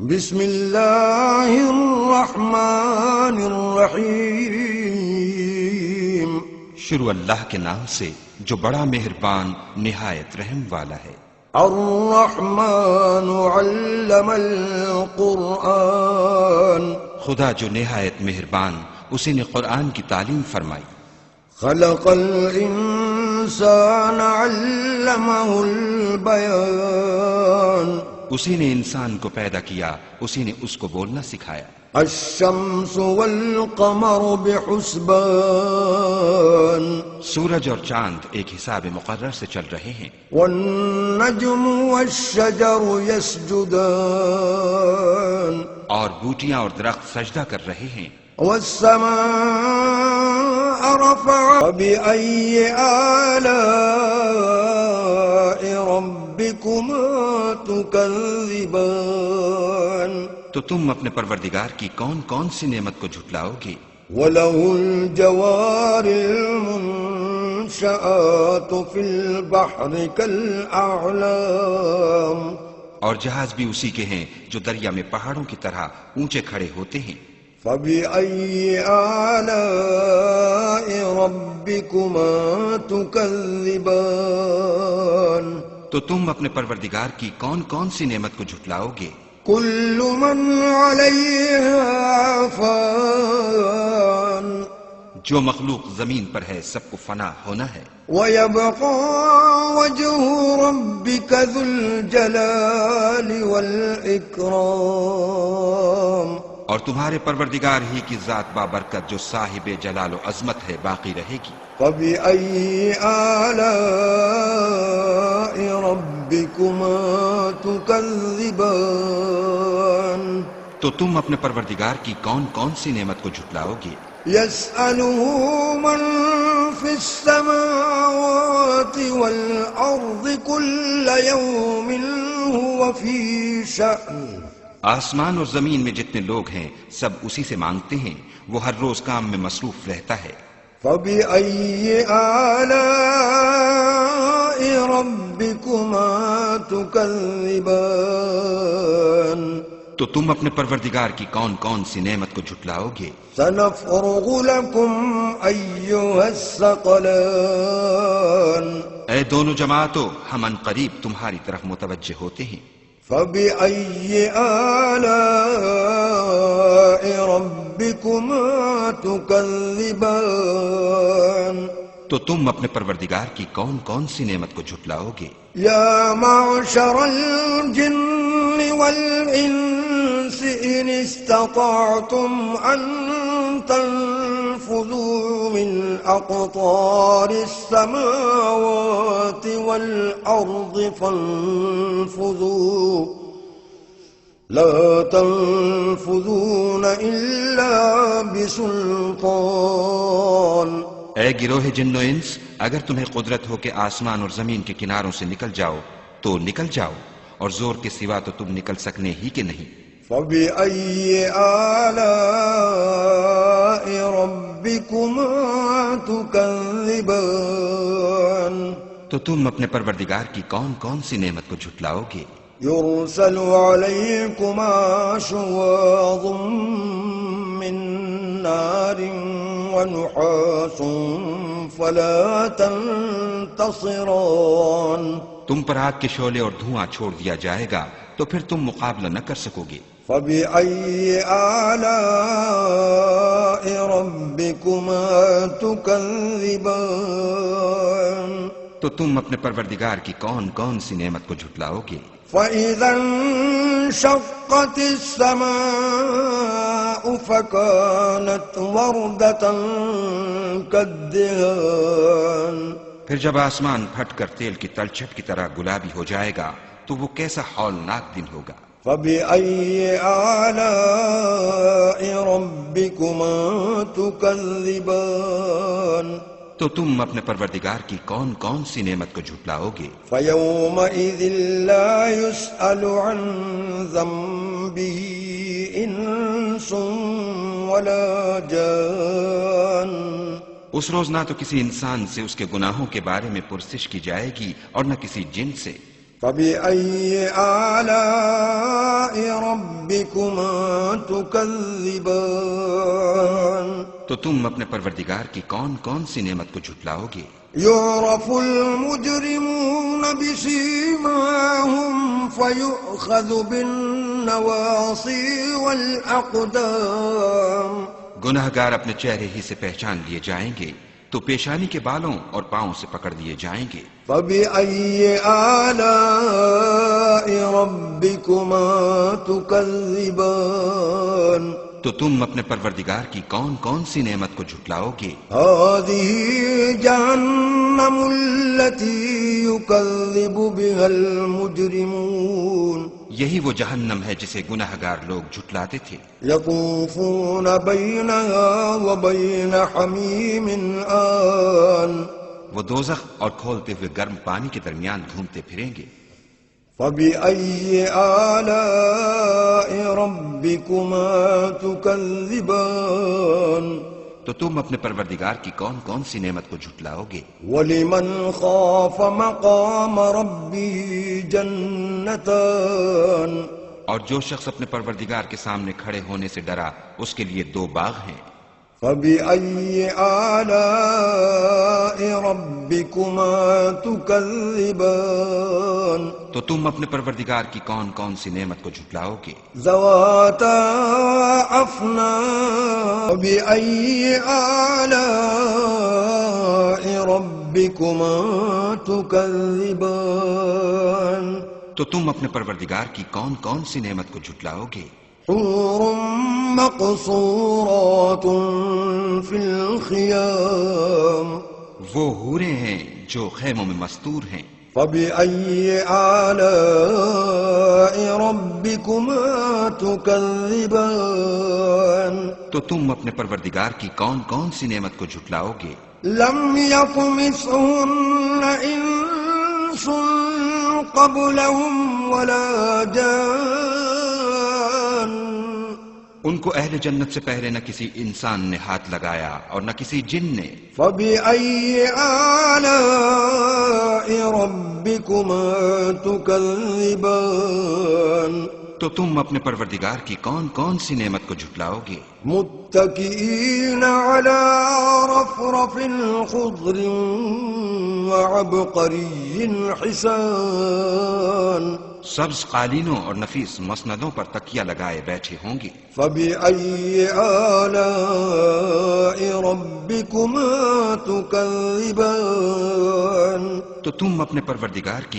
بسم اللہ الرحمن الرحیم۔ شروع اللہ کے نام سے جو بڑا مہربان نہایت رحم والا ہے۔ الرحمن علم القرآن، خدا جو نہایت مہربان اسی نے قرآن کی تعلیم فرمائی۔ خلق الانسان علمہ البیان، اسی نے انسان کو پیدا کیا، اسی نے اس کو بولنا سکھایا۔ الشمس والقمر بحسبان، سورج اور چاند ایک حساب مقرر سے چل رہے ہیں۔ والنجم والشجر يسجدان، اور بوٹیاں اور درخت سجدہ کر رہے ہیں۔ والسماء رفعها، فبأي آلاء ربكما تكذبان، تو تم اپنے پروردگار کی کون کون سی نعمت کو جھٹلاؤ گے؟ وله الجوار المنشآت في البحر كالأعلام، اور جہاز بھی اسی کے ہیں جو دریا میں پہاڑوں کی طرح اونچے کھڑے ہوتے ہیں۔ فبأي آلاء ربكما تكذبان، تو تم اپنے پروردگار کی کون کون سی نعمت کو جھٹلاؤ گے؟ كل من عليها فان، جو مخلوق زمین پر ہے سب کو فنا ہونا ہے۔ ويبقى وجه ربك ذو الجلال والإكرام، اور تمہارے پروردگار ہی کی ذات بابرکت جو صاحب جلال و عظمت ہے باقی رہے گی۔ فبأي آلاء ربكما تكذبان، تو تم اپنے پروردگار کی کون کون سی نعمت کو جھٹلاؤ گے؟ يسأله من في السماوات والأرض كل يوم هو في شأن، آسمان اور زمین میں جتنے لوگ ہیں سب اسی سے مانگتے ہیں، وہ ہر روز کام میں مصروف رہتا ہے۔ فبأي آلاء ربكما تكذبان، تو تم اپنے پروردگار کی کون کون سی نعمت کو جھٹلاؤ گے؟ سنفرغ لكم أيها الثقلان، اے دونوں جماعتوں، ہم ان قریب تمہاری طرف متوجہ ہوتے ہیں۔ فبأي آلاء ربكما تكذبان، تو تم اپنے پروردگار کی کون کون سی نعمت کو جھٹلاؤ گے؟ يا معشر الجن والإنس إن استطعتم أن تنفذوا من أقطار السماوات والأرض فانفذوا، لا تنفذون إلا بسلطان۔ اے گروہ جن و انس، اگر تمہیں قدرت ہو کہ آسمان اور زمین کے کناروں سے نکل جاؤ تو نکل جاؤ، اور زور کے سوا تو تم نکل سکنے ہی کے نہیں۔ فبأي آلاء ربكما تكذبان، تو تم اپنے پروردگار کی کون کون سی نعمت کو جھٹلاؤ گے؟ يرسل عليكما شواظ من نار ونحاس فلا تنتصران، تم پر آگ کے شعلے اور دھواں چھوڑ دیا جائے گا تو پھر تم مقابلہ نہ کر سکو گے۔ فبأي آلاء ربكما تكذبان، تو تم اپنے پروردگار کی کون کون سی نعمت کو جھٹلاؤ گے؟ فإذا انشقت السماء فكانت وردة كالدهان، پھر جب آسمان پھٹ کر تیل کی تلچھٹ کی طرح گلابی ہو جائے گا تو وہ کیسا ہولناک دن ہوگا۔ فبأي آلاء ربكما تكذبان، تو تم اپنے پروردگار کی کون کون سی نعمت کو جھٹلاؤ گے؟ فيومئذ لا يسأل عن ذنبه إنس ولا جان، اس روز نہ تو کسی انسان سے اس کے گناہوں کے بارے میں پرسش کی جائے گی اور نہ کسی جن سے۔ فبأي آلاء ربكما ربكما تكذبان تو تم اپنے پروردگار کی کون کون سی نعمت کو جھٹلاؤ گے؟ يعرف المجرمون بسيماهم فيؤخذ بالنواصي والأقدام گناہگار اپنے چہرے ہی سے پہچان لیے جائیں گے تو پیشانی کے بالوں اور پاؤں سے پکڑ لیے جائیں گے۔ فبأي آلاء ربكما تكذبان تو تم اپنے پروردگار کی کون کون سی نعمت کو جھٹلاؤ گے؟ هذه جهنم التي يكذب بها المجرمون یہی وہ جہنم ہے جسے گناہگار لوگ جھٹلاتے تھے۔ يطوفون بينها وبين حميم آن وہ دوزخ اور کھولتے ہوئے گرم پانی کے درمیان گھومتے پھریں گے۔ فبأي آلاء ربكما تكذبان تو تم اپنے پروردگار کی کون کون سی نعمت کو جھٹلاؤ گے؟ ولمن خاف مقام ربه جنتان اور جو شخص اپنے پروردگار کے سامنے کھڑے ہونے سے ڈرا اس کے لیے دو باغ ہیں۔ فبأي آلاء ربكما تكذبان تو تم اپنے پروردگار کی کون کون سی نعمت کو جھٹلاؤ گے؟ ذواتا أفنان فبأي آلاء ربكما تكذبان تو تم اپنے پروردگار کی کون کون سی نعمت کو جھٹلاؤ گے؟ حور مقصورات في الخيام وہ حوریں ہیں جو خیموں میں مستور ہیں۔ فبأي آلاء ربكما تكذبان تو تم اپنے پروردگار کی کون کون سی نعمت کو جھٹلاؤ گے؟ لم يطمثهن إنس قبلهم ولا جان ان کو اہل جنت سے پہلے نہ کسی انسان نے ہاتھ لگایا اور نہ کسی جن نے۔ فبأي آلاء ربكما تكذبان تو تم اپنے پروردگار کی کون کون سی نعمت کو جھٹلاؤ گے؟ متكئين على رفرف خضر وعبقري حسان سبز قالینوں اور نفیس مسندوں پر تکیہ لگائے بیٹھے ہوں گے۔ فبأي آلاء ربكما تكذبان تو تم اپنے پروردگار کی